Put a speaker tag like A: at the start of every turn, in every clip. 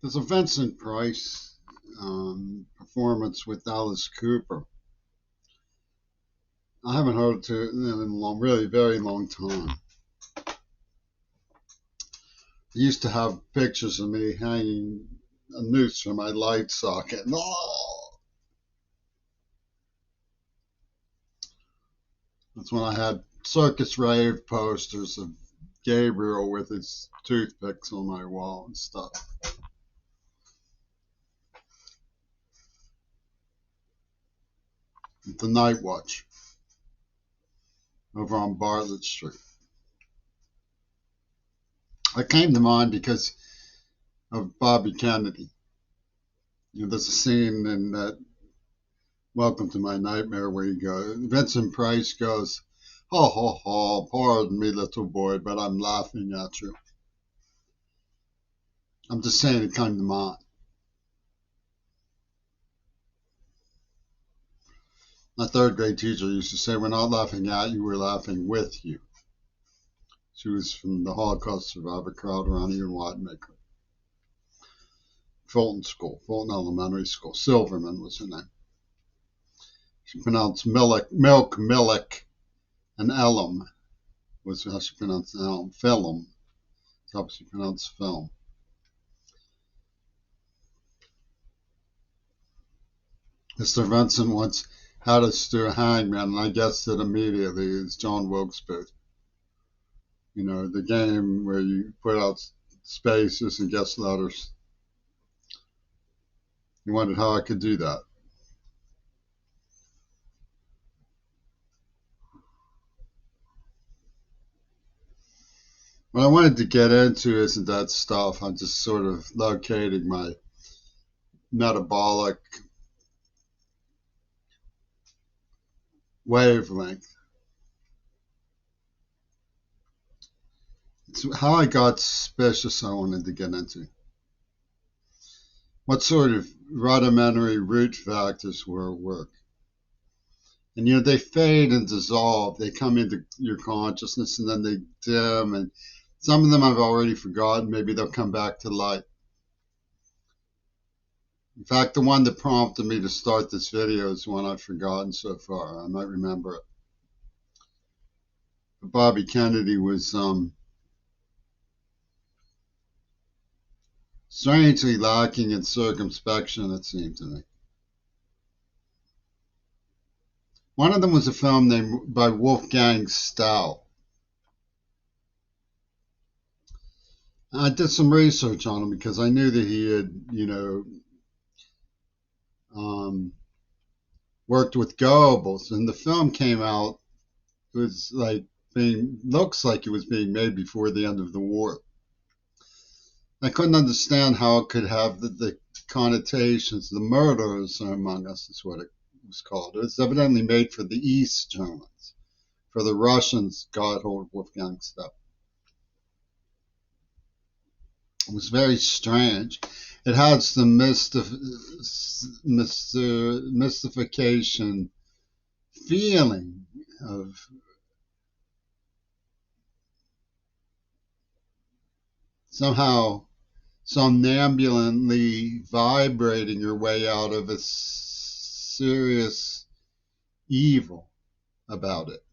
A: There's a Vincent Price performance with Alice Cooper. I haven't heard it in a long, really very long time. I used to have pictures of me hanging a noose from my light socket. Oh! That's when I had circus rave posters of Gabriel with his toothpicks on my wall and stuff. The Night Watch over on Bartlett Street. I came to mind because of Bobby Kennedy. There's a scene in that Welcome to My Nightmare where Vincent Price goes, "Ho, ho, ho, pardon me, little boy, but I'm laughing at you." I'm just saying it came to mind. My third grade teacher used to say, "We're not laughing at you, we're laughing with you." She was from the Holocaust survivor crowd around here in Watmaker. Fulton Elementary School. Silverman was her name. She pronounced milk, and Ellum was how she pronounced Elm. Film. That's how she pronounced film. Mr. Vincent once had us do a hangman, and I guessed it immediately. It's John Wilkes Booth. The game where you put out spaces and guess letters. He wondered how I could do that. What I wanted to get into isn't that stuff. I'm just sort of locating my metabolic wavelength. It's how I got suspicious I wanted to get into. What sort of rudimentary root factors were at work? And they fade and dissolve. They come into your consciousness and then they dim. And some of them I've already forgotten. Maybe they'll come back to light. In fact, the one that prompted me to start this video is one I've forgotten so far. I might remember it. But Bobby Kennedy was strangely lacking in circumspection, it seemed to me. One of them was a film by Wolfgang Stahl. I did some research on him because I knew that he had, worked with Goebbels, and the film came out. It was looks like it was being made before the end of the war. I couldn't understand how it could have the connotations. The Murderers Are Among Us is what it was called. It was evidently made for the East Germans. For the Russians, got hold of Wolfgang stuff. It was very strange. It had some mystification feeling of somehow somnambulantly vibrating your way out of a serious evil about it.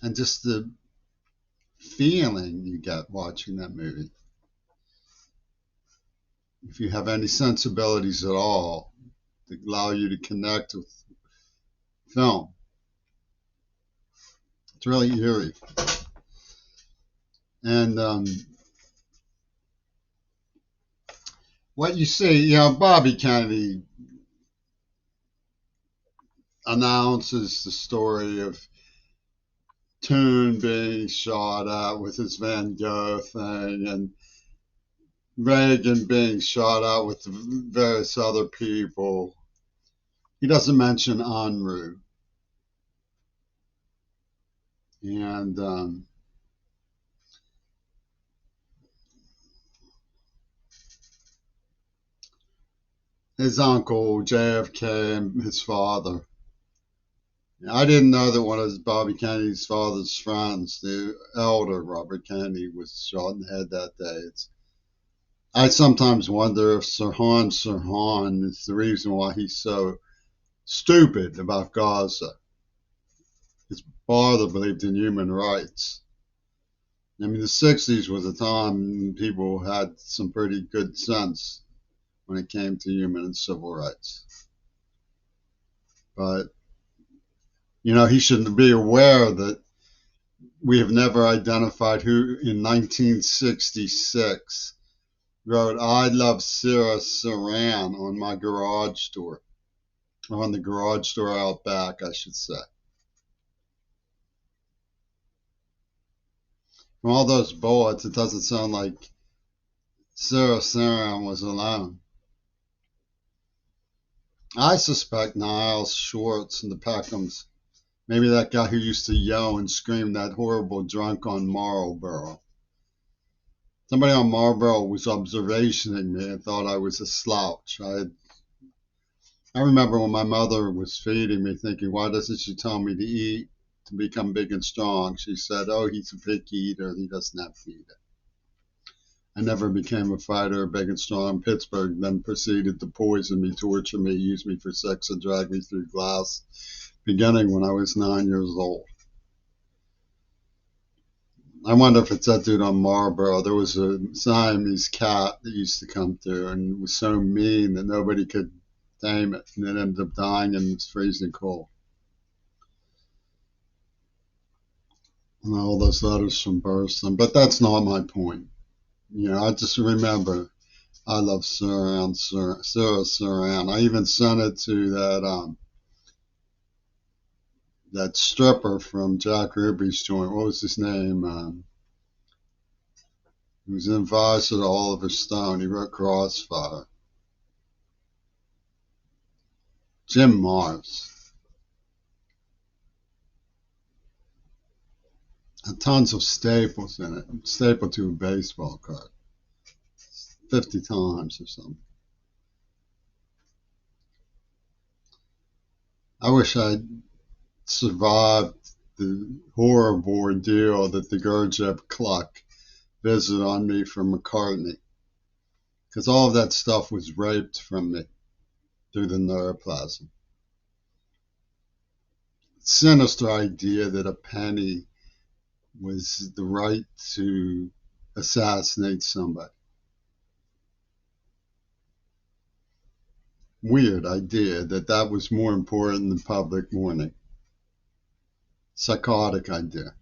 A: And just the feeling you get watching that movie, if you have any sensibilities at all that allow you to connect with film, it's really eerie. And what you see, Bobby Kennedy announces the story of Toon being shot at with his Van Gogh thing, and Reagan being shot at with various other people. He doesn't mention Unruh. And his uncle, JFK, and his father. I didn't know that one of Bobby Kennedy's father's friends, the elder Robert Kennedy, was shot in the head that day. It's I sometimes wonder if Sirhan is the reason why he's so stupid about Gaza. His father believed in human rights. I mean, the 60s was a time people had some pretty good sense when it came to human and civil rights. But, he should be aware that we have never identified who in 1966 wrote "I love Sarah Saran" on my garage door, or on the garage door out back, I should say. From all those bullets, it doesn't sound like Sarah Saran was alone. I suspect Niles Schwartz and the Peckhams, maybe that guy who used to yell and scream that horrible drunk on Marlboro. Somebody on Marlboro was observationing me and thought I was a slouch. I remember when my mother was feeding me thinking, why doesn't she tell me to eat to become big and strong? She said, oh, he's a picky eater. He doesn't have to eat it. I never became a fighter, big and strong. Pittsburgh then proceeded to poison me, torture me, use me for sex, and drag me through glass, beginning when I was 9 years old. I wonder if it's that dude on Marlboro. There was a Siamese cat that used to come through and it was so mean that nobody could tame it, and it ended up dying in the freezing cold. And all those letters from Burston, but that's not my point. I just remember I love Sarah Saran. I even sent it to that stripper from Jack Ruby's joint. What was his name? He was an advisor to Oliver Stone. He wrote Crossfire. Jim Mars. Had tons of staples in it. Stapled to a baseball card 50 times or something. I wish I'd survived the horrible ordeal that the Gurdjieff Cluck visited on me from McCartney, because all of that stuff was raped from me through the neuroplasm. Sinister idea that a penny was the right to assassinate somebody. Weird idea that was more important than public mourning. Psychotic idea.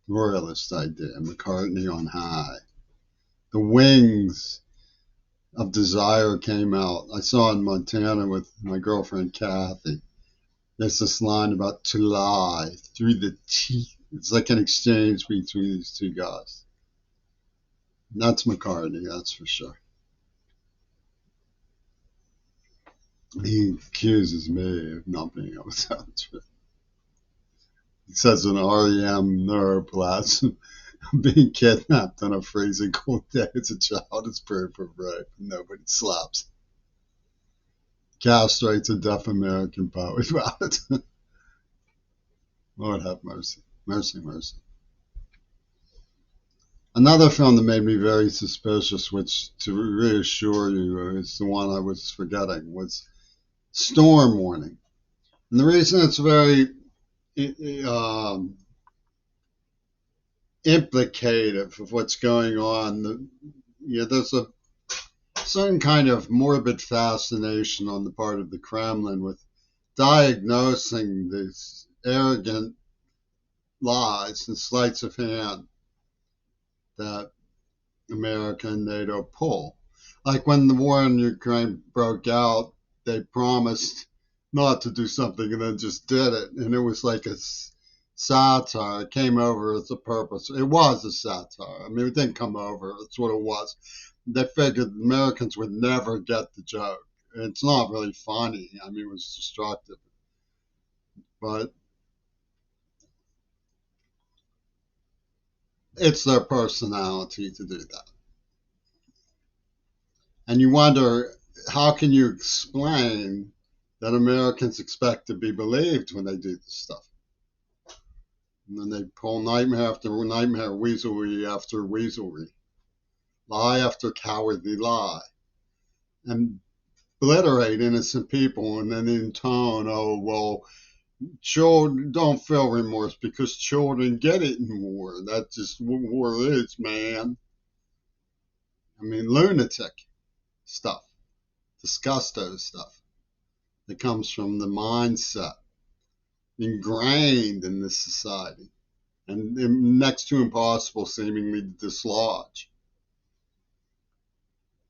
A: Royalist idea. McCartney on high. The Wings of Desire came out. I saw it in Montana with my girlfriend Kathy. There's this line about to lie through the teeth. It's like an exchange between these two guys. And that's McCartney, that's for sure. He accuses me of not being able to tell the truth. He says an REM neuroplasm being kidnapped on a freezing cold day as a child is proof of rape, and nobody slaps. Castrates a deaf American poet about it. Lord have mercy. Mercy, mercy. Another film that made me very suspicious, which to reassure you is the one I was forgetting, was Storm Warning. And the reason it's very implicative of what's going on, there's a certain kind of morbid fascination on the part of the Kremlin with diagnosing these arrogant lies and sleights of hand that America and NATO pull. Like when the war in Ukraine broke out, they promised not to do something and then just did it. And it was like a satire. It came over as a purpose. It was a satire. I mean, it didn't come over. That's what it was. They figured Americans would never get the joke. It's not really funny. I mean, it was destructive. But it's their personality to do that. And you wonder, how can you explain that Americans expect to be believed when they do this stuff? And then they pull nightmare after nightmare, weaselry after weaselry. lie after cowardly lie, and obliterate innocent people, and then intone, oh, well, children don't feel remorse because children get it in war. That's just what war is, man. I mean, lunatic stuff, disgusto stuff that comes from the mindset ingrained in this society and next to impossible seemingly to dislodge,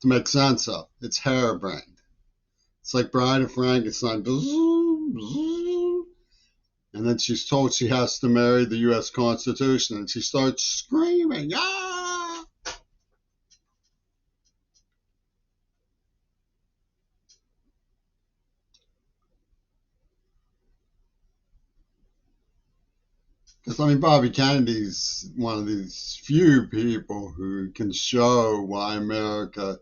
A: to make sense of. It's harebrained. It's like Bride of Frankenstein. And then she's told she has to marry the U.S. Constitution, and she starts screaming, ah! Because, I mean, Bobby Kennedy's one of these few people who can show why America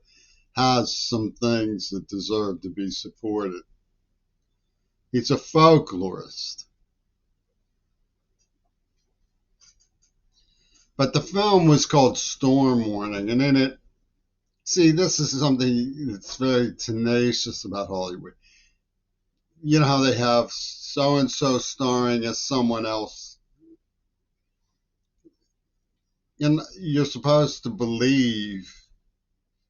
A: has some things that deserve to be supported. He's a folklorist. But the film was called Storm Warning, and in it, see, this is something that's very tenacious about Hollywood. You know how they have so and so starring as someone else, and you're supposed to believe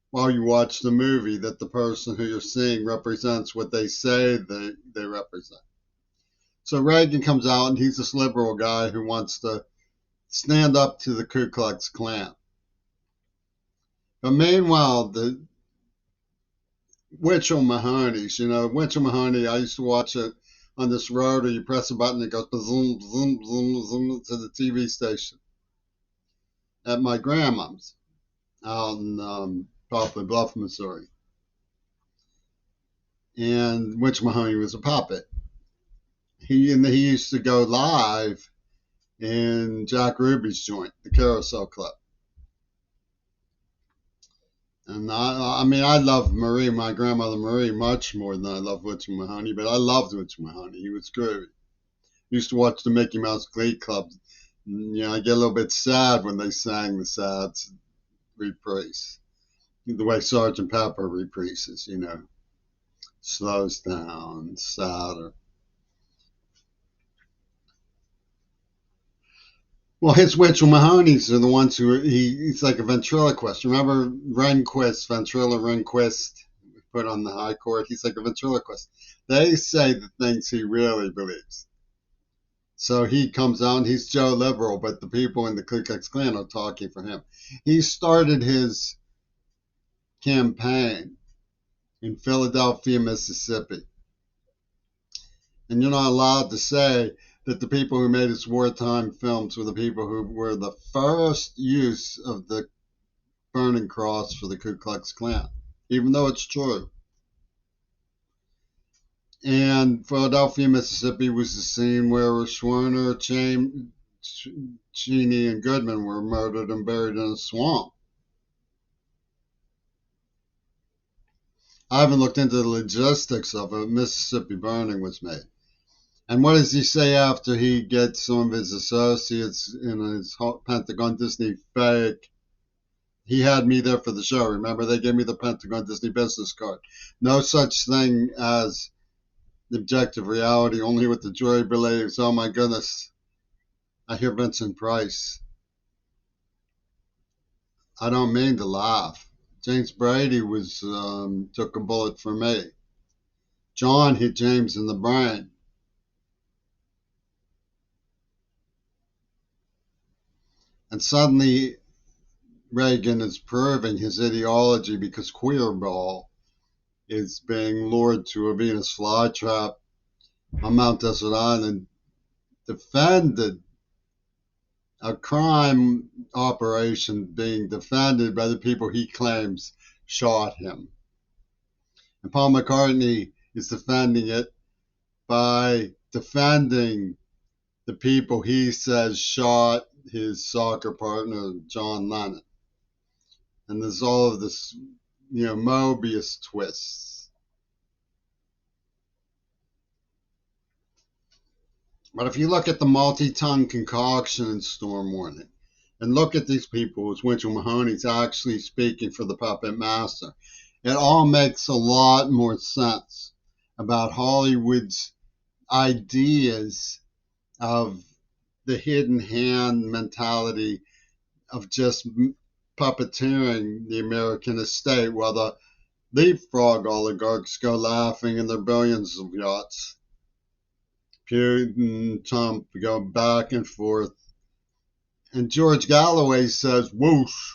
A: while you watch the movie that the person who you're seeing represents what they say they represent. So Reagan comes out and he's this liberal guy who wants to stand up to the Ku Klux Klan. But meanwhile, the Winchell Mahoney's, Winchell Mahoney, I used to watch it on this road where you press a button, it goes zoom, zoom, zoom, zoom to the TV station at my grandma's out in Poplar Bluff, Missouri. And Winchell Mahoney was a puppet. He used to go live in Jack Ruby's joint, the Carousel Club. And I mean, I love Marie, my grandmother Marie, much more than I love Winchell Mahoney, but I loved Winchell Mahoney. He was groovy. Used to watch the Mickey Mouse Glee Club. I get a little bit sad when they sang the sad reprise. The way Sergeant Pepper reprises, slows down, sadder. Well, his Winchell Mahoney's are the ones he's like a ventriloquist. Remember Rehnquist, Ventrilo Rehnquist, put on the high court? He's like a ventriloquist. They say the things he really believes. So he comes out and he's Joe Liberal, but the people in the Ku Klux Klan are talking for him. He started his campaign in Philadelphia, Mississippi. And you're not allowed to say that the people who made his wartime films were the people who were the first use of the burning cross for the Ku Klux Klan, even though it's true. And Philadelphia, Mississippi was the scene where Schwerner, Cheney, and Goodman were murdered and buried in a swamp. I haven't looked into the logistics of it. Mississippi Burning was made. And what does he say after he gets some of his associates in his Pentagon Disney fake? He had me there for the show. Remember, they gave me the Pentagon Disney business card. No such thing as objective reality, only what the jury believes. Oh my goodness. I hear Vincent Price. I don't mean to laugh. James Brady took a bullet for me. John hit James in the brain. And suddenly Reagan is proving his ideology because Queerball is being lured to a Venus flytrap on Mount Desert Island, defended a crime operation being defended by the people he claims shot him. And Paul McCartney is defending it by defending the people he says shot his soccer partner, John Lennon. And there's all of this, Mobius twists. But if you look at the multi-ton concoction in Storm Warning, And look at these people as Winchell Mahoney's actually speaking for the puppet master. It all makes a lot more sense about Hollywood's ideas of the hidden hand mentality of just puppeteering the American estate while the leapfrog oligarchs go laughing in their billions of yachts. Putin, Trump go back and forth. And George Galloway says, whoosh,